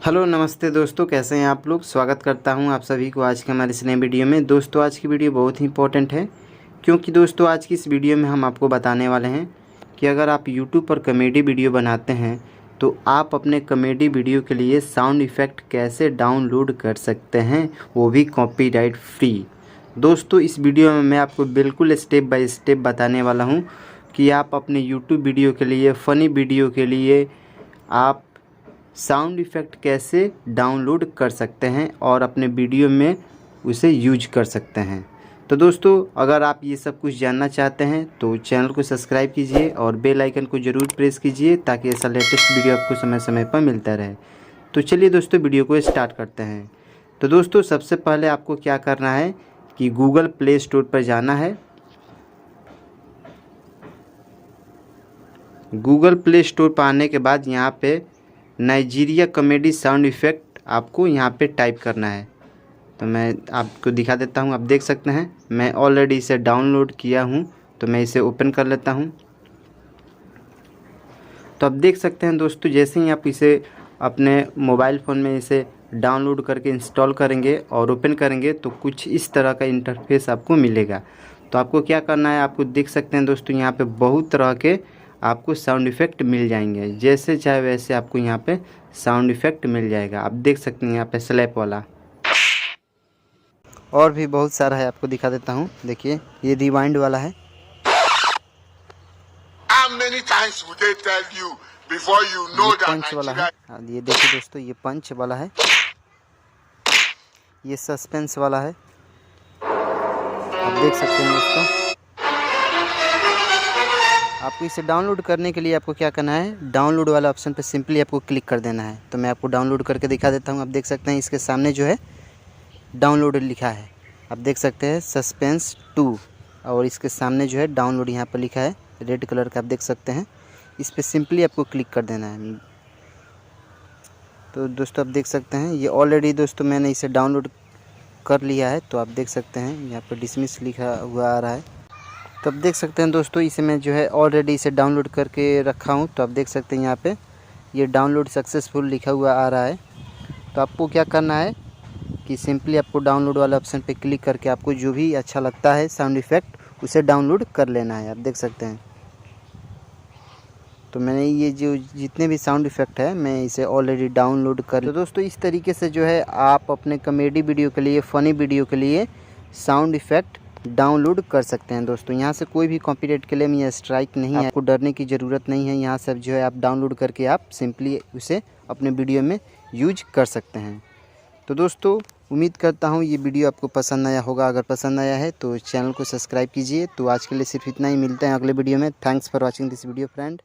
Hello नमस्ते दोस्तों, कैसे हैं आप लोग। स्वागत करता हूं आप सभी को आज के हमारे इस नए वीडियो में। दोस्तों आज की वीडियो बहुत ही इंपॉर्टेंट है, क्योंकि दोस्तों आज की इस वीडियो में हम आपको बताने वाले हैं कि अगर आप यूट्यूब पर कॉमेडी वीडियो बनाते हैं तो आप अपने कॉमेडी वीडियो के लिए साउंड इफ़ेक्ट कैसे डाउनलोड कर सकते हैं, वो भी कॉपीराइट फ्री। दोस्तों इस वीडियो में मैं आपको बिल्कुल स्टेप बाय स्टेप बताने वाला हूँ कि आप अपने यूट्यूब वीडियो के लिए, फ़नी वीडियो के लिए आप साउंड इफ़ेक्ट कैसे डाउनलोड कर सकते हैं और अपने वीडियो में उसे यूज कर सकते हैं। तो दोस्तों अगर आप ये सब कुछ जानना चाहते हैं तो चैनल को सब्सक्राइब कीजिए और बेल आइकन को ज़रूर प्रेस कीजिए, ताकि ऐसा लेटेस्ट वीडियो आपको समय समय पर मिलता रहे। तो चलिए दोस्तों वीडियो को स्टार्ट करते हैं। तो दोस्तों सबसे पहले आपको क्या करना है कि गूगल प्ले स्टोर पर जाना है। गूगल प्ले स्टोर पर आने के बाद यहाँ पे नाइजीरिया कॉमेडी साउंड इफ़ेक्ट आपको यहाँ पे टाइप करना है। तो मैं आपको दिखा देता हूँ। आप देख सकते हैं मैं ऑलरेडी इसे डाउनलोड किया हूँ, तो मैं इसे ओपन कर लेता हूँ। तो आप देख सकते हैं दोस्तों, जैसे ही आप इसे अपने मोबाइल फ़ोन में इसे डाउनलोड करके इंस्टॉल करेंगे और ओपन करेंगे तो कुछ इस तरह का इंटरफेस आपको मिलेगा। तो आपको क्या करना है, आपको देख सकते हैं दोस्तों यहाँ पे बहुत तरह के आपको साउंड इफ़ेक्ट मिल जाएंगे। जैसे चाहे वैसे आपको यहाँ पे साउंड इफ़ेक्ट मिल जाएगा। आप देख सकते हैं यहाँ पे स्लैप वाला, और भी बहुत सारा है, आपको दिखा देता हूँ। देखिए ये रिवाइंड वाला है। ये पंच वाला है। ये देखिए दोस्तों, ये पंच वाला है। ये सस्पेंस वाला है। आप देख सकते हैं दोस्तों। आपको इसे डाउनलोड करने के लिए आपको क्या करना है, डाउनलोड वाला ऑप्शन पे सिंपली आपको क्लिक कर देना है। तो मैं आपको डाउनलोड करके दिखा देता हूँ। आप देख सकते हैं इसके सामने जो है डाउनलोड लिखा है। आप देख सकते हैं सस्पेंस 2, और इसके सामने जो है डाउनलोड यहाँ पर लिखा है रेड कलर का। आप देख सकते हैं, इस पर सिंपली आपको क्लिक कर देना है। तो दोस्तों आप देख सकते हैं ये ऑलरेडी दोस्तों मैंने इसे डाउनलोड कर लिया है। तो आप देख सकते हैं यहाँ पर डिसमिस लिखा हुआ आ रहा है। तो आप देख सकते हैं दोस्तों, इसे मैं जो है ऑलरेडी इसे डाउनलोड करके रखा हूँ। तो आप देख सकते हैं यहाँ पे ये डाउनलोड सक्सेसफुल लिखा हुआ आ रहा है। तो आपको क्या करना है कि सिंपली आपको डाउनलोड वाला ऑप्शन पे क्लिक करके आपको जो भी अच्छा लगता है साउंड इफ़ेक्ट उसे डाउनलोड कर लेना है। आप देख सकते हैं, तो मैंने ये जो जितने भी साउंड इफ़ेक्ट है मैं इसे ऑलरेडी डाउनलोड कर। तो दोस्तों इस तरीके से जो है आप अपने कॉमेडी वीडियो के लिए, फ़नी वीडियो के लिए साउंड इफ़ेक्ट डाउनलोड कर सकते हैं। दोस्तों यहाँ से कोई भी कॉपीराइट क्लेम या स्ट्राइक नहीं है, आपको डरने की ज़रूरत नहीं है। यहाँ से जो है आप डाउनलोड करके आप सिंपली उसे अपने वीडियो में यूज कर सकते हैं। तो दोस्तों उम्मीद करता हूँ ये वीडियो आपको पसंद आया होगा। अगर पसंद आया है तो चैनल को सब्सक्राइब कीजिए। तो आज के लिए सिर्फ इतना ही, मिलते हैं अगले वीडियो में। Thanks for watching this video friend.